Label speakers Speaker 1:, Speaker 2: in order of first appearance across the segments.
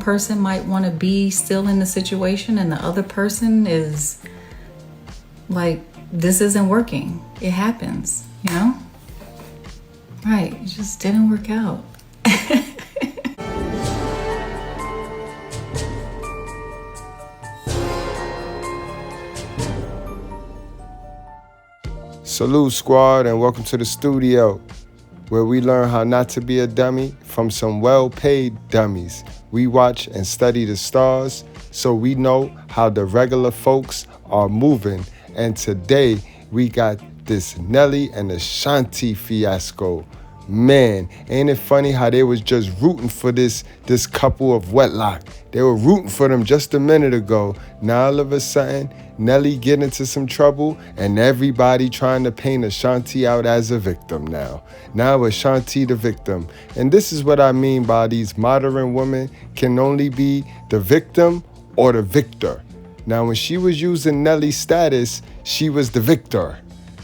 Speaker 1: person might want to be still in the situation and the other person is like, this isn't working. It happens, you know? Right, it just didn't work out.
Speaker 2: Salute, squad, and welcome to the studio, where we learn how not to be a dummy from some well-paid dummies. We watch and study the stars so we know how the regular folks are moving. And today we got this Nelly and Ashanti fiasco. Man, ain't it funny how they was just rooting for this couple of wedlock? They were rooting for them just a minute ago. Now all of a sudden, Nelly get into some trouble and everybody trying to paint Ashanti out as a victim now. Now Ashanti the victim. And this is what I mean by these modern women can only be the victim or the victor. Now when she was using Nelly's status, she was the victor.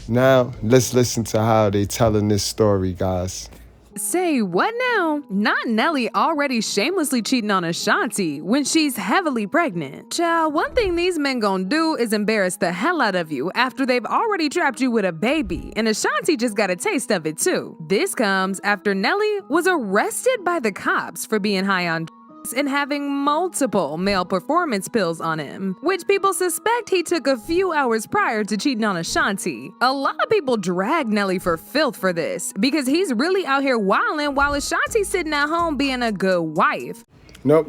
Speaker 2: Now let's listen to how they telling this story, guys.
Speaker 3: Say what now? Not Nelly already shamelessly cheating on Ashanti when she's heavily pregnant. Child, one thing these men gon' do is embarrass the hell out of you after they've already trapped you with a baby, and Ashanti just got a taste of it too. This comes after Nelly was arrested by the cops for being high on and having multiple male performance pills on him, which people suspect he took a few hours prior to cheating on Ashanti. A lot of people drag Nelly for filth for this because he's really out here wilding while Ashanti's sitting at home being a good wife.
Speaker 2: Nope.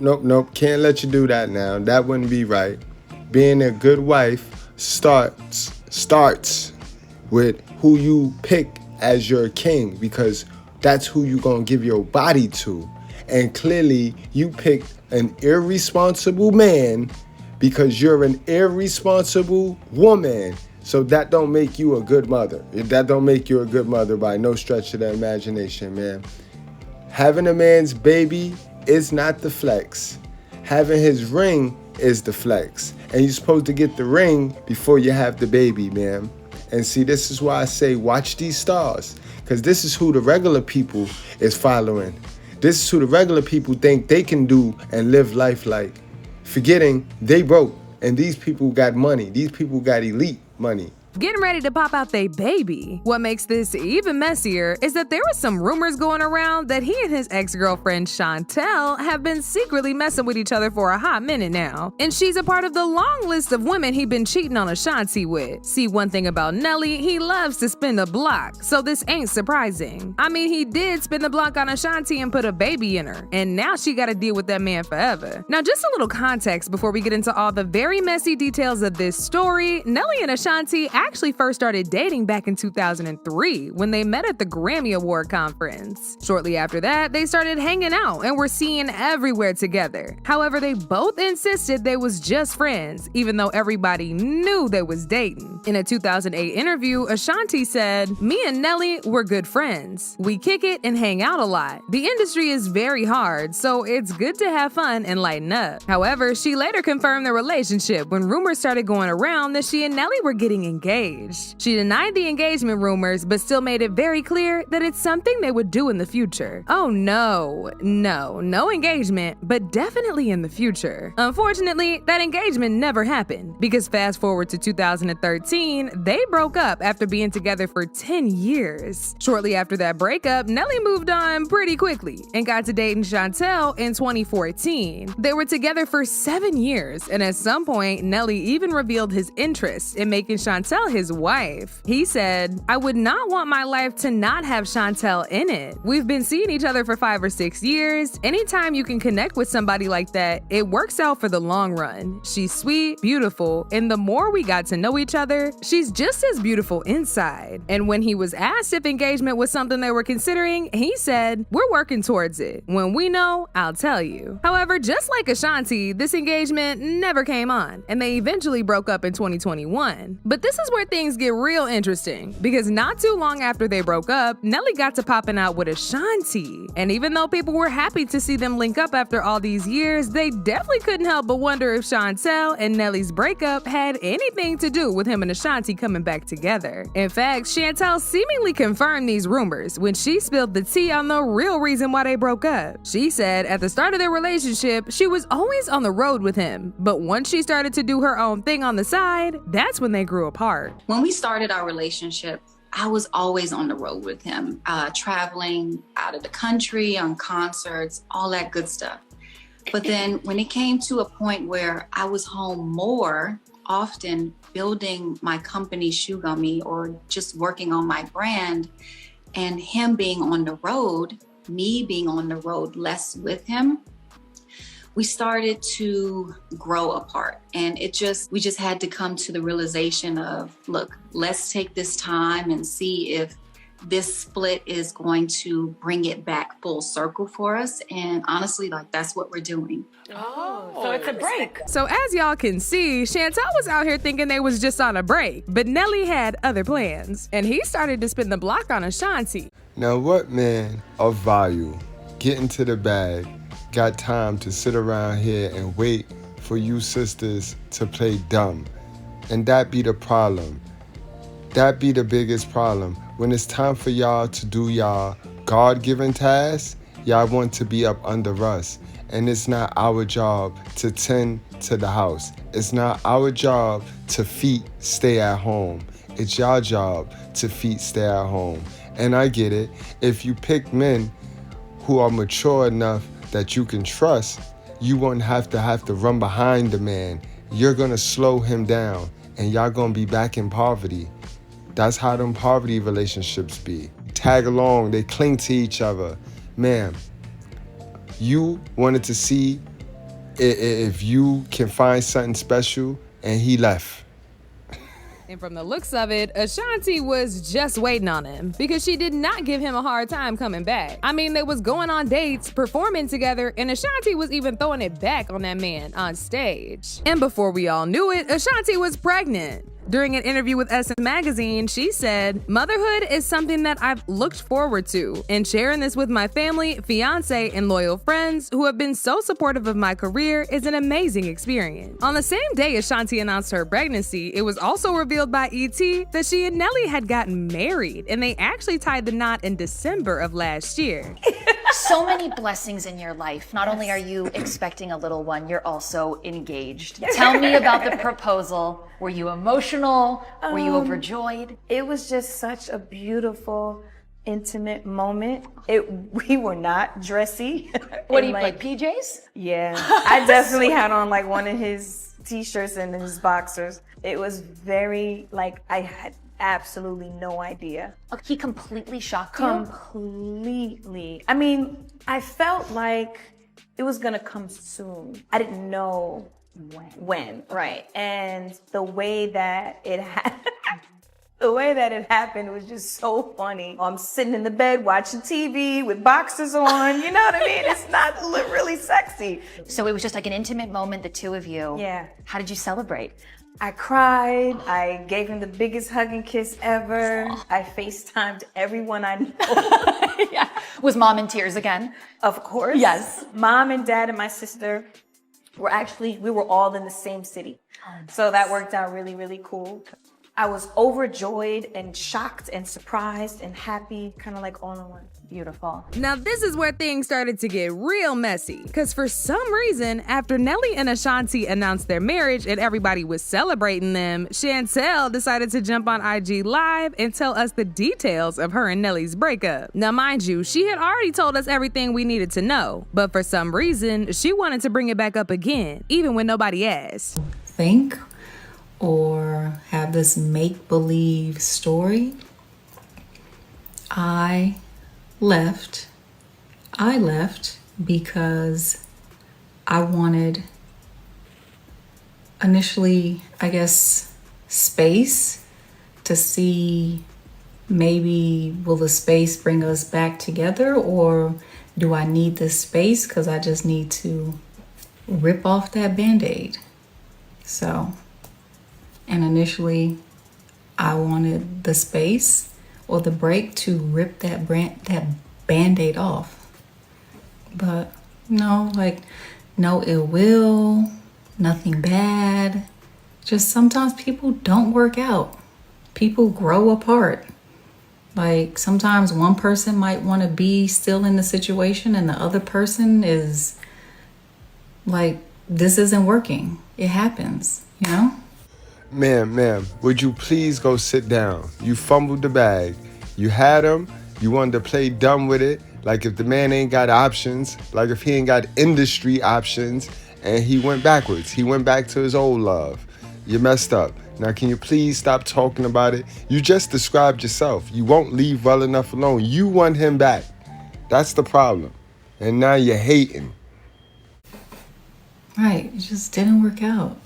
Speaker 2: Can't let you do that now. That wouldn't be right. Being a good wife starts with who you pick as your king, because that's who you gonna give your body to. And clearly you picked an irresponsible man because you're an irresponsible woman. So that don't make you a good mother. That don't make you a good mother by no stretch of the imagination, man. Having a man's baby is not the flex. Having his ring is the flex. And you're supposed to get the ring before you have the baby, man. And see, this is why I say watch these stars, because this is who the regular people is following. This is who the regular people think they can do and live life like, forgetting they broke and these people got money. These people got elite money.
Speaker 3: Getting ready to pop out they baby. What makes this even messier is that there were some rumors going around that he and his ex-girlfriend Shantell have been secretly messing with each other for a hot minute now. And she's a part of the long list of women he'd been cheating on Ashanti with. See, one thing about Nelly, he loves to spin the block, so this ain't surprising. I mean, he did spin the block on Ashanti and put a baby in her, and now she gotta deal with that man forever. Now, just a little context before we get into all the very messy details of this story. Nelly and Ashanti actually first started dating back in 2003 when they met at the Grammy Award conference. Shortly after that, they started hanging out and were seen everywhere together. However, they both insisted they was just friends, even though everybody knew they was dating. In a 2008 interview, Ashanti said, "Me and Nelly were good friends. We kick it and hang out a lot. The industry is very hard, so it's good to have fun and lighten up." However, she later confirmed their relationship when rumors started going around that she and Nelly were getting engaged. She denied the engagement rumors, but still made it very clear that it's something they would do in the future. Oh no engagement, but definitely in the future. Unfortunately, that engagement never happened, because fast forward to 2013, they broke up after being together for 10 years. Shortly after that breakup, Nelly moved on pretty quickly and got to dating Shantell in 2014. They were together for 7 years, and at some point, Nelly even revealed his interest in making Shantell his wife. He said, "I would not want my life to not have Shantell in it. We've been seeing each other for 5 or 6 years. Anytime you can connect with somebody like that, it works out for the long run. She's sweet, beautiful, and the more we got to know each other, she's just as beautiful inside." And when he was asked if engagement was something they were considering, he said, "We're working towards it. When we know, I'll tell you." However, just like Ashanti, this engagement never came on, and they eventually broke up in 2021. But this is where things get real interesting, because not too long after they broke up, Nelly got to popping out with Ashanti. And even though people were happy to see them link up after all these years, they definitely couldn't help but wonder if Shantell and Nelly's breakup had anything to do with him and Ashanti coming back together. In fact, Shantell seemingly confirmed these rumors when she spilled the tea on the real reason why they broke up. She said at the start of their relationship, she was always on the road with him, but once she started to do her own thing on the side, that's when they grew apart.
Speaker 4: When we started our relationship, I was always on the road with him, traveling out of the country, on concerts, all that good stuff. But then when it came to a point where I was home more often building my company Shoe Gummy or just working on my brand, and him being on the road, me being on the road less with him, we started to grow apart. And we just had to come to the realization of, look, let's take this time and see if this split is going to bring it back full circle for us. And honestly, that's what we're doing.
Speaker 5: Oh, so it's a break.
Speaker 3: So as y'all can see, Shantell was out here thinking they was just on a break, but Nelly had other plans, and he started to spin the block on Ashanti.
Speaker 2: Now what man of value getting to the bag got time to sit around here and wait for you sisters to play dumb? And that be the problem. That be the biggest problem. When it's time for y'all to do y'all God-given tasks, y'all want to be up under us. And it's not our job to tend to the house. It's not our job to feet stay at home. It's your job to feet stay at home. And I get it. If you pick men who are mature enough that you can trust, you won't have to run behind the man. You're gonna slow him down and y'all gonna be back in poverty. That's how them poverty relationships be. Tag along, they cling to each other. Ma'am, you wanted to see if you can find something special, and he left.
Speaker 3: And from the looks of it, Ashanti was just waiting on him because she did not give him a hard time coming back. I mean, they was going on dates, performing together, and Ashanti was even throwing it back on that man on stage. And before we all knew it, Ashanti was pregnant. During an interview with SM Magazine, she said, "Motherhood is something that I've looked forward to, and sharing this with my family, fiance, and loyal friends who have been so supportive of my career is an amazing experience." On the same day Ashanti announced her pregnancy, it was also revealed by ET that she and Nelly had gotten married, and they actually tied the knot in December of last year.
Speaker 6: So many blessings in your life. Not only are you expecting a little one, you're also engaged. Tell me about the proposal. Were you emotional? Were you overjoyed?
Speaker 5: It was just such a beautiful, intimate moment. We were not dressy.
Speaker 6: What do you like PJs?
Speaker 5: Yeah, I definitely had on one of his t-shirts and his boxers. It was very I had absolutely no idea.
Speaker 6: He completely shocked you?
Speaker 5: Completely. I mean, I felt like it was gonna come soon. I didn't know when, right? And the way that it happened was just so funny. I'm sitting in the bed watching TV with boxers on, you know what I mean? It's not really sexy.
Speaker 6: So it was just like an intimate moment, the two of you.
Speaker 5: Yeah.
Speaker 6: How did you celebrate?
Speaker 5: I cried. I gave him the biggest hug and kiss ever. I FaceTimed everyone I know.
Speaker 6: Yeah. Was mom in tears again?
Speaker 5: Of course.
Speaker 6: Yes.
Speaker 5: Mom and dad and my sister we were all in the same city. So that worked out really, really cool. I was overjoyed and shocked and surprised and happy, kind of all in one.
Speaker 6: Beautiful.
Speaker 3: Now this is where things started to get real messy, because for some reason, after Nelly and Ashanti announced their marriage and everybody was celebrating them, Shantell decided to jump on IG Live and tell us the details of her and Nelly's breakup. Now mind you, she had already told us everything we needed to know, but for some reason, she wanted to bring it back up again, even when nobody asked.
Speaker 1: Think or have this make-believe story. I left because I wanted initially, I guess, space to see maybe will the space bring us back together, or do I need this space because I just need to rip off that Band-Aid. So, and initially I wanted the space or the break to rip that band-aid off. But no, like, no ill will, nothing bad. Just sometimes people don't work out. People grow apart. Like, sometimes one person might want to be still in the situation and the other person is like, this isn't working. It happens, you know?
Speaker 2: Ma'am, would you please go sit down? You fumbled the bag. You had him. You wanted to play dumb with it. Like if the man ain't got options, like if he ain't got industry options, and he went backwards. He went back to his old love. You messed up. Now, can you please stop talking about it? You just described yourself. You won't leave well enough alone. You want him back. That's the problem. And now you're hating.
Speaker 1: Right, it just didn't work out.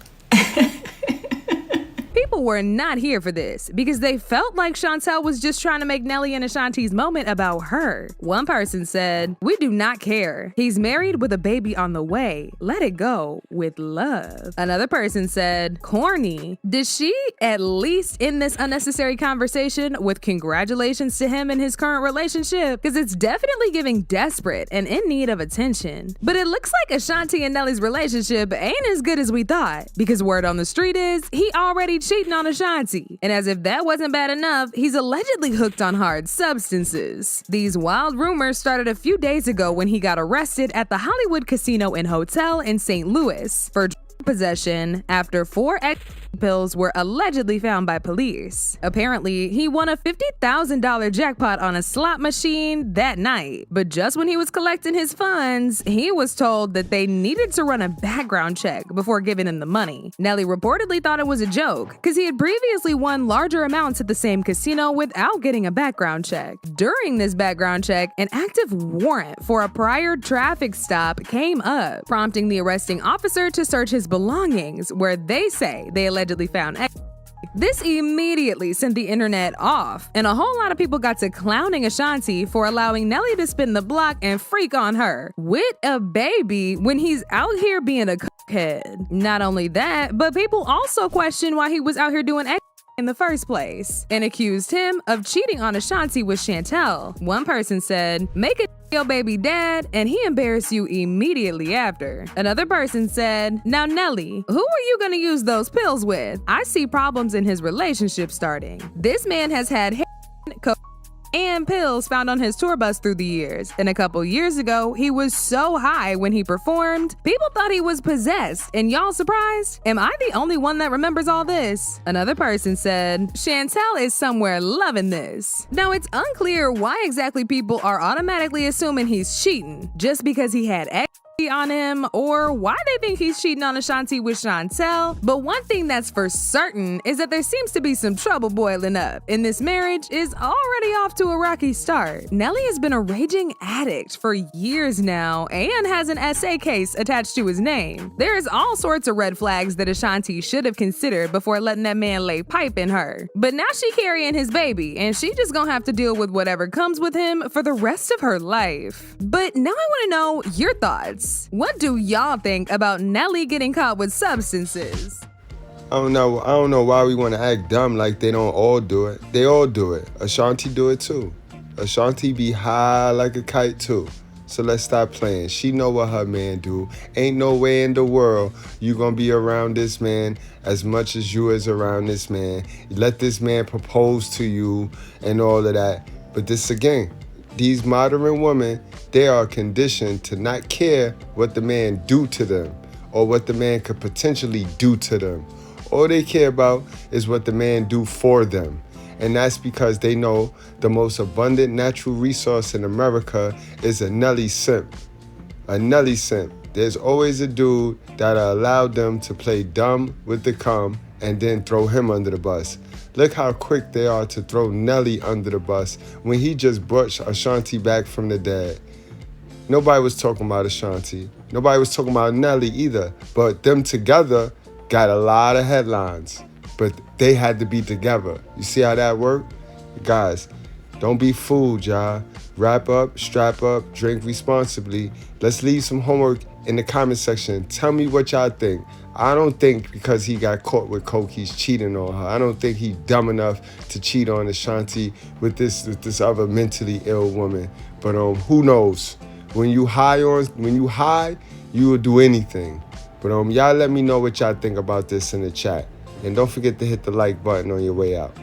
Speaker 3: People were not here for this because they felt like Shantell was just trying to make Nelly and Ashanti's moment about her. One person said, "We do not care. He's married with a baby on the way. Let it go with love." Another person said, "Corny. Did she at least end this unnecessary conversation with congratulations to him and his current relationship? Because it's definitely giving desperate and in need of attention." But it looks like Ashanti and Nelly's relationship ain't as good as we thought, because word on the street is he already cheating on Ashanti. And as if that wasn't bad enough, he's allegedly hooked on hard substances. These wild rumors started a few days ago when he got arrested at the Hollywood Casino and Hotel in St. Louis for possession after 4 pills were allegedly found by police. Apparently, he won a $50,000 jackpot on a slot machine that night. But just when he was collecting his funds, he was told that they needed to run a background check before giving him the money. Nelly reportedly thought it was a joke because he had previously won larger amounts at the same casino without getting a background check. During this background check, an active warrant for a prior traffic stop came up, prompting the arresting officer to search his belongings, where they say they allegedly found. This immediately sent the internet off, and a whole lot of people got to clowning Ashanti for allowing Nelly to spin the block and freak on her with a baby when he's out here being a head. Not only that, but people also questioned why he was out here doing in the first place and accused him of cheating on Ashanti with Shantell. One person said, "Make it your baby dad and he embarrassed you immediately after." Another person said, "Now Nelly, who are you gonna use those pills with? I see problems in his relationship starting. This man has had and pills found on his tour bus through the years. And a couple years ago, he was so high when he performed, people thought he was possessed. And y'all surprised? Am I the only one that remembers all this?" Another person said, "Shantell is somewhere loving this." Now, it's unclear why exactly people are automatically assuming he's cheating just because he had on him, or why they think he's cheating on Ashanti with Shantell. But one thing that's for certain is that there seems to be some trouble boiling up, and this marriage is already off to a rocky start. Nelly has been a raging addict for years now and has an SA case attached to his name. There's all sorts of red flags that Ashanti should have considered before letting that man lay pipe in her. But now she carrying his baby, and she just gonna have to deal with whatever comes with him for the rest of her life. But now I wanna know your thoughts. What do y'all think about Nelly getting caught with substances?
Speaker 2: I don't know why we want to act dumb like they don't all do it. They all do it. Ashanti do it too. Ashanti be high like a kite too. So let's stop playing. She know what her man do. Ain't no way in the world you gonna be around this man as much as you is around this man. Let this man propose to you and all of that. But this again, these modern women, they are conditioned to not care what the man do to them or what the man could potentially do to them. All they care about is what the man do for them. And that's because they know the most abundant natural resource in America is a Nelly simp. A Nelly simp. There's always a dude that'll allow them to play dumb with the cum and then throw him under the bus. Look how quick they are to throw Nelly under the bus when he just brought Ashanti back from the dead. Nobody was talking about Ashanti. Nobody was talking about Nelly either. But them together got a lot of headlines. But they had to be together. You see how that worked? Guys, Don't be fooled, y'all. Wrap up, strap up, drink responsibly. Let's leave some homework in the comment section. Tell me what y'all think. I don't think because he got caught with coke, he's cheating on her. I don't think he's dumb enough to cheat on Ashanti with this other mentally ill woman. But who knows? When you high, you will do anything. But y'all let me know what y'all think about this in the chat. And don't forget to hit the like button on your way out.